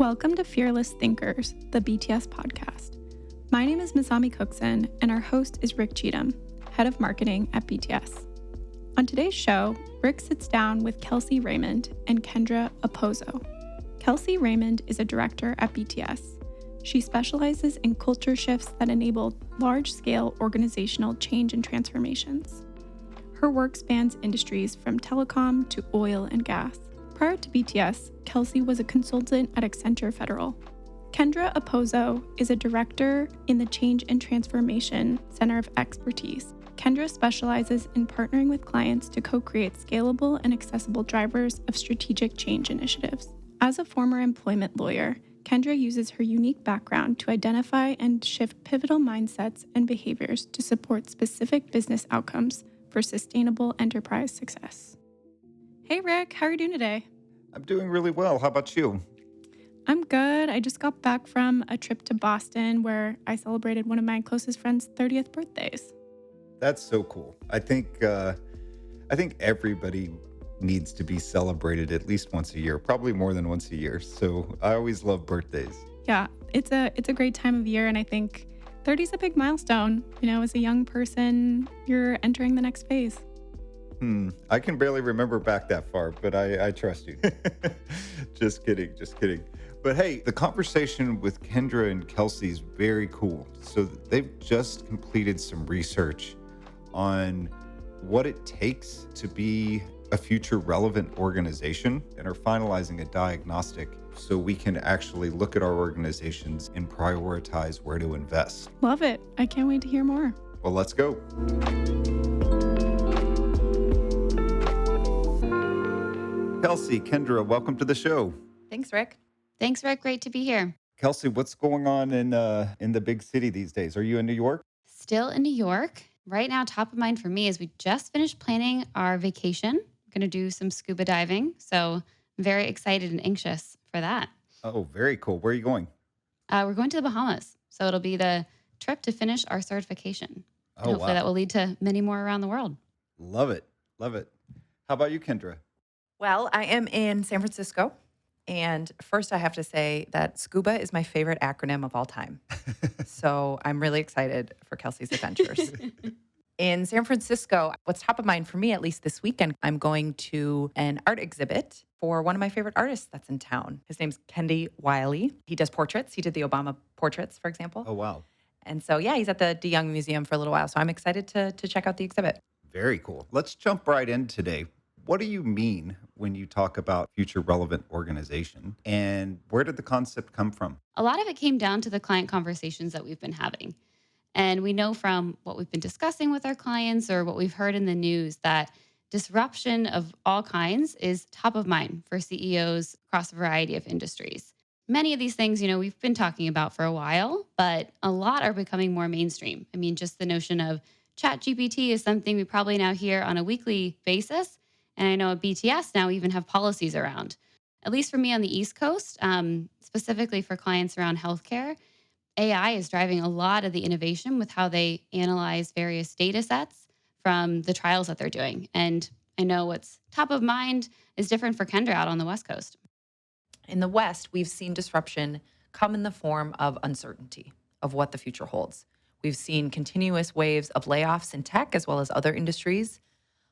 Welcome to Fearless Thinkers, the BTS podcast. My name is Masami Cookson, and our host is Rick Cheatham, head of marketing at BTS. On today's show, Rick sits down with Kelsey Raymond and Kendra Okposo. Kelsey Raymond is a director at BTS. She specializes in culture shifts that enable large-scale organizational change and transformations. Her work spans industries from telecom to oil and gas. Prior to BTS, Kelsey was a consultant at Accenture Federal. Kendra Okposo is a director in the Change and Transformation Center of Expertise. Kendra specializes in partnering with clients to co-create scalable and accessible drivers of strategic change initiatives. As a former employment lawyer, Kendra uses her unique background to identify and shift pivotal mindsets and behaviors to support specific business outcomes for sustainable enterprise success. Hey, Rick, how are you doing today? I'm doing really well. How about you? I'm good. I just got back from a trip to Boston where I celebrated one of my closest friends' 30th birthdays. That's so cool. I think everybody needs to be celebrated at least once a year, probably more than once a year. So I always love birthdays. Yeah, it's a great time of year, and I think 30 is a big milestone. You know, as a young person, you're entering the next phase. I can barely remember back that far, but I trust you. Just kidding. But hey, the conversation with Kendra and Kelsey is very cool. So they've just completed some research on what it takes to be a future relevant organization and are finalizing a diagnostic so we can actually look at our organizations and prioritize where to invest. Love it. I can't wait to hear more. Well, let's go. Kelsey, Kendra, welcome to the show. Thanks, Rick. Thanks, Rick. Great to be here. Kelsey, what's going on in the big city these days? Are you in New York? Still in New York. Right now, top of mind for me is we just finished planning our vacation. We're going to do some scuba diving. So I'm very excited and anxious for that. Oh, very cool. Where are you going? We're going to the Bahamas. So it'll be the trip to finish our certification. And hopefully that will lead to many more around the world. Love it. How about you, Kendra? Well, I am in San Francisco. And first, I have to say that SCUBA is my favorite acronym of all time. So I'm really excited for Kelsey's adventures. In San Francisco, what's top of mind for me, at least this weekend, I'm going to an art exhibit for one of my favorite artists that's in town. His name's Kendi Wiley. He does portraits. He did the Obama portraits, for example. Oh, wow. And so, yeah, he's at the De Young Museum for a little while. So I'm excited to check out the exhibit. Very cool. Let's jump right in today. What do you mean when you talk about future relevant organization, and where did the concept come from? A lot of it came down to the client conversations that we've been having. And we know from what we've been discussing with our clients or what we've heard in the news that disruption of all kinds is top of mind for CEOs across a variety of industries. Many of these things, we've been talking about for a while, but a lot are becoming more mainstream. I mean, just the notion of ChatGPT is something we probably now hear on a weekly basis. And I know at BTS now even have policies around. At least for me on the East Coast, specifically for clients around healthcare, AI is driving a lot of the innovation with how they analyze various data sets from the trials that they're doing. And I know what's top of mind is different for Kendra out on the West Coast. In the West, we've seen disruption come in the form of uncertainty of what the future holds. We've seen continuous waves of layoffs in tech as well as other industries.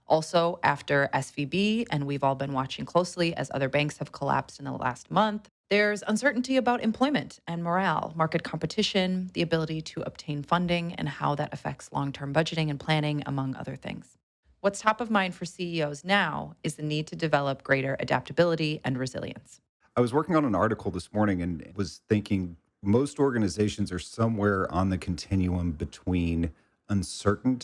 Also, after SVB, and we've all been watching closely as other banks have collapsed in the last month, there's uncertainty about employment and morale, market competition, the ability to obtain funding, and how that affects long-term budgeting and planning, among other things. What's top of mind for CEOs now is the need to develop greater adaptability and resilience. I was working on an article this morning and was thinking most organizations are somewhere on the continuum between uncertain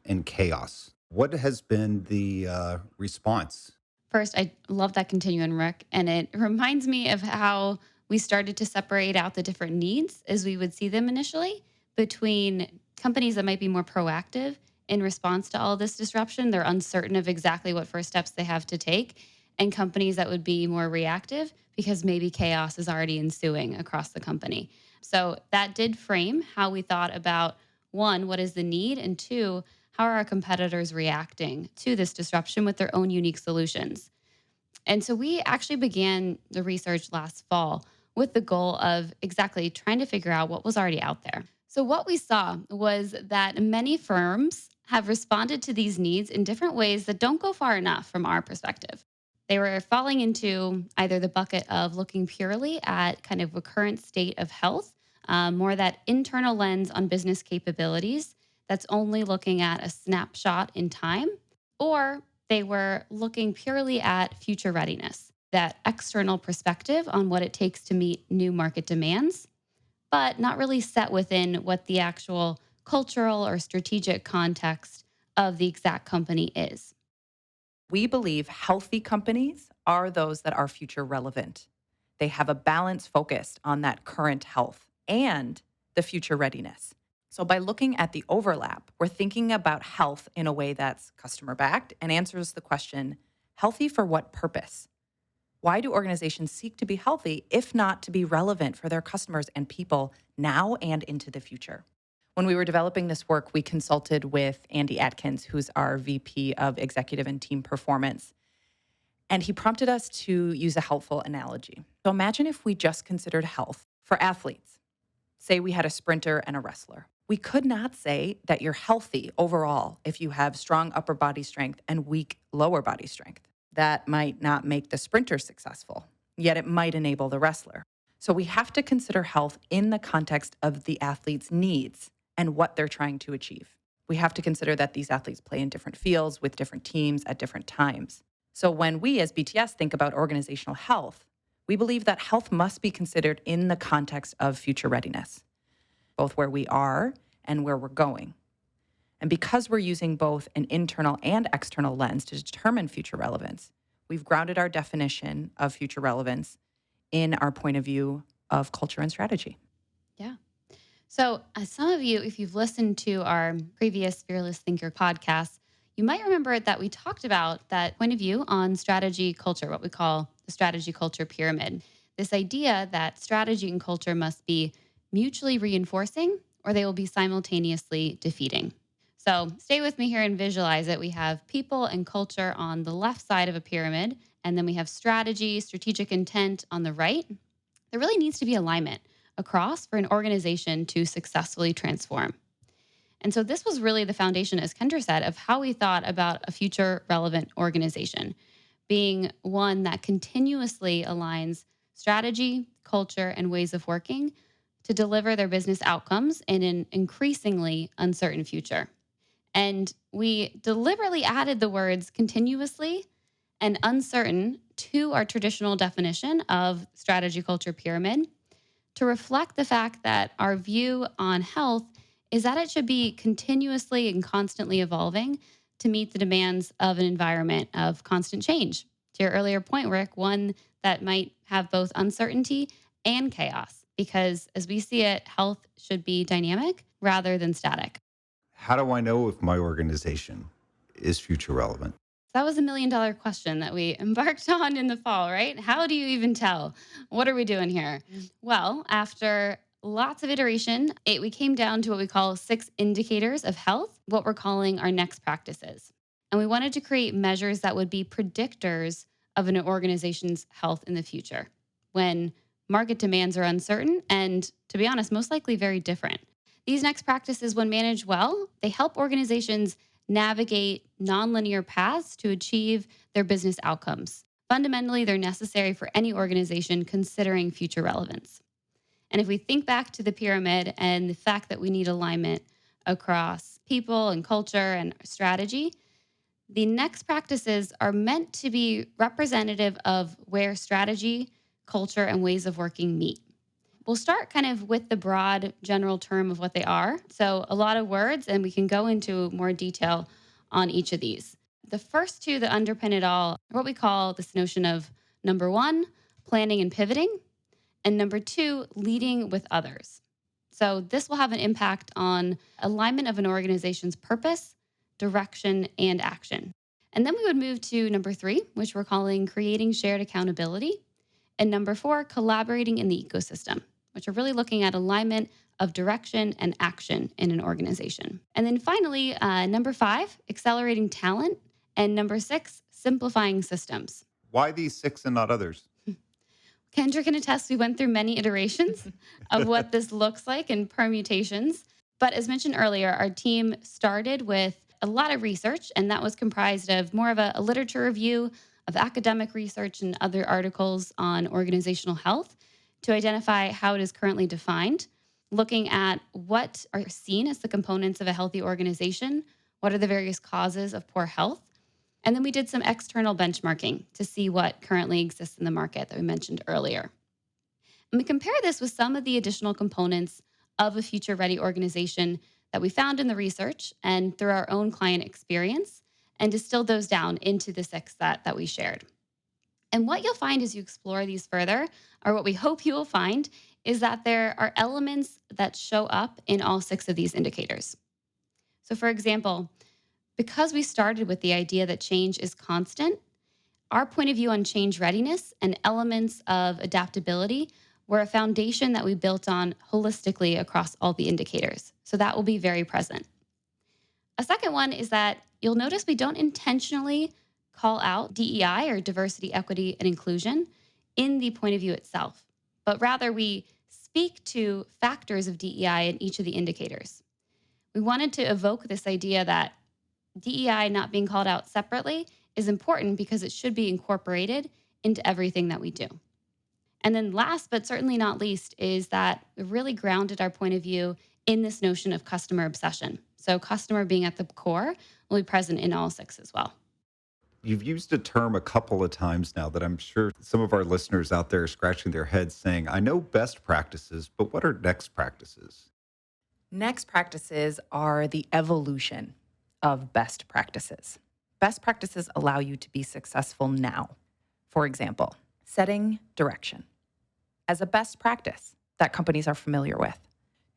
and chaos. What has been the response? First, I love that continuum, Rick. And it reminds me of how we started to separate out the different needs as we would see them initially between companies that might be more proactive in response to all this disruption. They're uncertain of exactly what first steps they have to take. And companies that would be more reactive because maybe chaos is already ensuing across the company. So that did frame how we thought about, one, what is the need? And two, how are our competitors reacting to this disruption with their own unique solutions? And so we actually began the research last fall with the goal of exactly trying to figure out what was already out there. So, what we saw was that many firms have responded to these needs in different ways that don't go far enough from our perspective. They were falling into either the bucket of looking purely at kind of a current state of health, more that internal lens on business capabilities that's only looking at a snapshot in time, or they were looking purely at future readiness, that external perspective on what it takes to meet new market demands, but not really set within what the actual cultural or strategic context of the exact company is. We believe healthy companies are those that are future relevant. They have a balance focused on that current health and the future readiness. So, by looking at the overlap, we're thinking about health in a way that's customer backed and answers the question, healthy for what purpose? Why do organizations seek to be healthy if not to be relevant for their customers and people now and into the future? When we were developing this work, we consulted with Andy Atkins, who's our VP of Executive and Team Performance. And he prompted us to use a helpful analogy. So imagine if we just considered health for athletes. Say we had a sprinter and a wrestler. We could not say that you're healthy overall if you have strong upper body strength and weak lower body strength. That might not make the sprinter successful, yet it might enable the wrestler. So we have to consider health in the context of the athlete's needs and what they're trying to achieve. We have to consider that these athletes play in different fields with different teams at different times. So when we as BTS think about organizational health, we believe that health must be considered in the context of future readiness, both where we are and where we're going. And because we're using both an internal and external lens to determine future relevance, we've grounded our definition of future relevance in our point of view of culture and strategy. Yeah. So, some of you, if you've listened to our previous Fearless Thinker podcast, you might remember that we talked about that point of view on strategy culture, what we call the strategy culture pyramid. This idea that strategy and culture must be mutually reinforcing or they will be simultaneously defeating. So, stay with me here and visualize it. We have people and culture on the left side of a pyramid, and then we have strategy, strategic intent on the right. There really needs to be alignment across for an organization to successfully transform. And so this was really the foundation, as Kendra said, of how we thought about a future relevant organization, being one that continuously aligns strategy, culture, and ways of working to deliver their business outcomes in an increasingly uncertain future. And we deliberately added the words continuously and uncertain to our traditional definition of strategy culture pyramid to reflect the fact that our view on health is that it should be continuously and constantly evolving to meet the demands of an environment of constant change. To your earlier point, Rick, one that might have both uncertainty and chaos, because as we see it, health should be dynamic rather than static. How do I know if my organization is future relevant? That was $1 million question that we embarked on in the fall, right? How do you even tell? What are we doing here? Well, after lots of iteration, we came down to what we call 6 indicators of health, what we're calling our next practices. And we wanted to create measures that would be predictors of an organization's health in the future when market demands are uncertain and, to be honest, most likely very different. These next practices, when managed well, they help organizations navigate nonlinear paths to achieve their business outcomes. Fundamentally, they're necessary for any organization considering future relevance. And if we think back to the pyramid and the fact that we need alignment across people and culture and strategy, the next practices are meant to be representative of where strategy, culture, and ways of working meet. We'll start kind of with the broad general term of what they are. So a lot of words, and we can go into more detail on each of these. The first 2 that underpin it all are what we call this notion of number 1, planning and pivoting, and number 2, leading with others. So this will have an impact on alignment of an organization's purpose, direction, and action. And then we would move to number 3, which we're calling creating shared accountability, and number 4, collaborating in the ecosystem, which are really looking at alignment of direction and action in an organization. And then finally, number 5, accelerating talent, and number 6, simplifying systems. Why these 6 and not others? Kendra can attest we went through many iterations of what this looks like and permutations. But as mentioned earlier, our team started with a lot of research, and that was comprised of more of a literature review of academic research and other articles on organizational health to identify how it is currently defined, looking at what are seen as the components of a healthy organization, what are the various causes of poor health. And then we did some external benchmarking to see what currently exists in the market that we mentioned earlier. And we compare this with some of the additional components of a future ready organization that we found in the research and through our own client experience and distilled those down into the six that we shared. And what you'll find as you explore these further, or what we hope you will find, is that there are elements that show up in all six of these indicators. So for example, because we started with the idea that change is constant, our point of view on change readiness and elements of adaptability were a foundation that we built on holistically across all the indicators. So that will be very present. A second one is that you'll notice we don't intentionally call out DEI or diversity, equity, and inclusion in the point of view itself, but rather we speak to factors of DEI in each of the indicators. We wanted to evoke this idea that DEI not being called out separately is important because it should be incorporated into everything that we do. And then last, but certainly not least, is that we really grounded our point of view in this notion of customer obsession. So customer being at the core will be present in all six as well. You've used a term a couple of times now that I'm sure some of our listeners out there are scratching their heads saying, I know best practices, but what are next practices? Next practices are the evolution of best practices. Best practices allow you to be successful now. For example, setting direction as a best practice that companies are familiar with.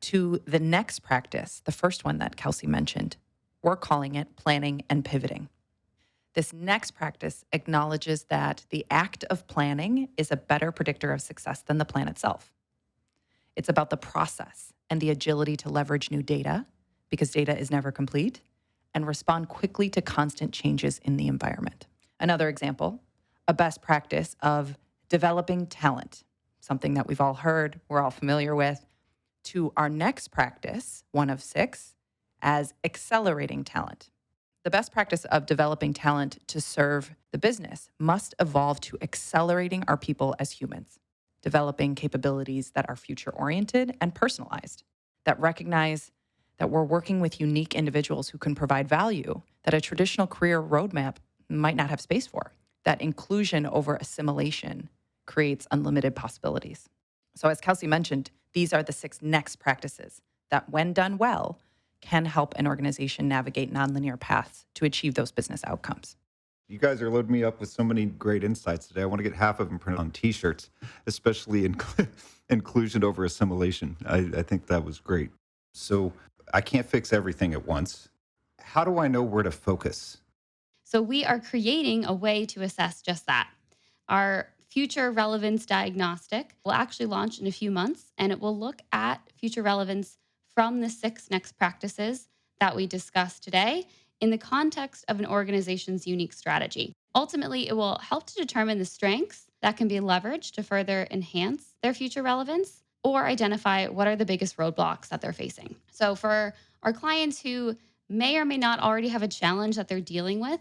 To the next practice, the first one that Kelsey mentioned, we're calling it planning and pivoting. This next practice acknowledges that the act of planning is a better predictor of success than the plan itself. It's about the process and the agility to leverage new data, because data is never complete, and respond quickly to constant changes in the environment. Another example, a best practice of developing talent, something that we've all heard, we're all familiar with, to our next practice, one of six, as accelerating talent. The best practice of developing talent to serve the business must evolve to accelerating our people as humans, developing capabilities that are future-oriented and personalized, that recognize that we're working with unique individuals who can provide value that a traditional career roadmap might not have space for. That inclusion over assimilation creates unlimited possibilities. So as Kelsey mentioned, these are the six next practices that, when done well, can help an organization navigate nonlinear paths to achieve those business outcomes. You guys are loading me up with so many great insights today. I want to get half of them printed on T-shirts, especially inclusion over assimilation. I think that was great. So I can't fix everything at once. How do I know where to focus? So we are creating a way to assess just that. Our future relevance diagnostic will actually launch in a few months, and it will look at future relevance from the six next practices that we discussed today in the context of an organization's unique strategy. Ultimately, it will help to determine the strengths that can be leveraged to further enhance their future relevance or identify what are the biggest roadblocks that they're facing. So for our clients who may or may not already have a challenge that they're dealing with,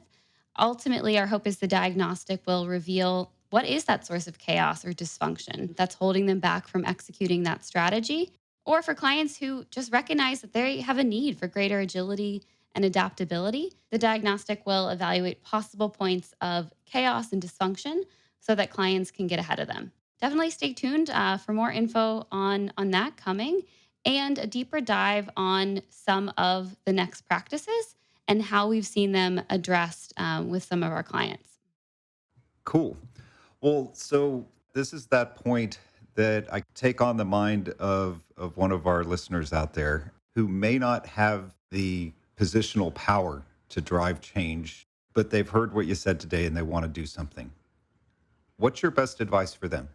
ultimately, our hope is the diagnostic will reveal what is that source of chaos or dysfunction that's holding them back from executing that strategy. Or for clients who just recognize that they have a need for greater agility and adaptability, the diagnostic will evaluate possible points of chaos and dysfunction so that clients can get ahead of them. Definitely stay tuned for more info on that coming and a deeper dive on some of the next practices and how we've seen them addressed with some of our clients. Cool. Well, so this is that point that I take on the mind of one of our listeners out there who may not have the positional power to drive change, but they've heard what you said today and they want to do something. What's your best advice for them?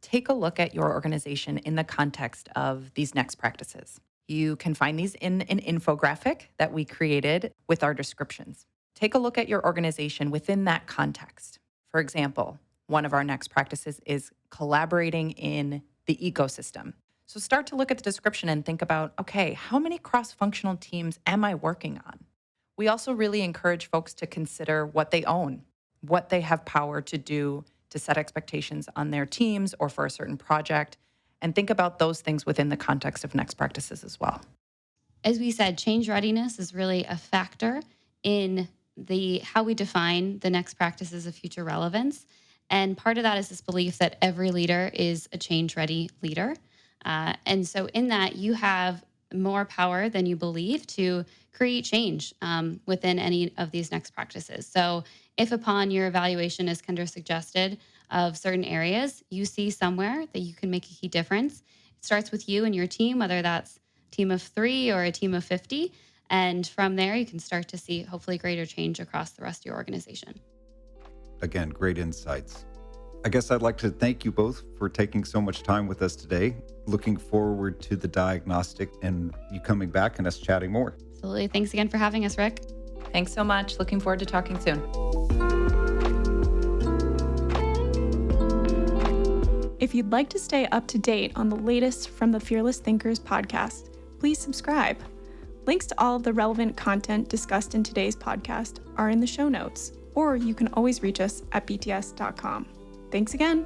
Take a look at your organization in the context of these next practices. You can find these in an infographic that we created with our descriptions. Take a look at your organization within that context. For example, one of our next practices is collaborating in the ecosystem. So start to look at the description and think about, okay, how many cross-functional teams am I working on? We also really encourage folks to consider what they own, what they have power to do to set expectations on their teams or for a certain project, and think about those things within the context of next practices as well. As we said, change readiness is really a factor in how we define the next practices of future relevance. And part of that is this belief that every leader is a change-ready leader. And so in that, you have more power than you believe to create change within any of these next practices. So if upon your evaluation, as Kendra suggested, of certain areas, you see somewhere that you can make a key difference, it starts with you and your team, whether that's a team of 3 or a team of 50. And from there, you can start to see hopefully greater change across the rest of your organization. Again, great insights. I guess I'd like to thank you both for taking so much time with us today. Looking forward to the diagnostic and you coming back and us chatting more. Absolutely. Thanks again for having us, Rick. Thanks so much. Looking forward to talking soon. If you'd like to stay up to date on the latest from the Fearless Thinkers podcast, please subscribe. Links to all of the relevant content discussed in today's podcast are in the show notes, or you can always reach us at bts.com. Thanks again.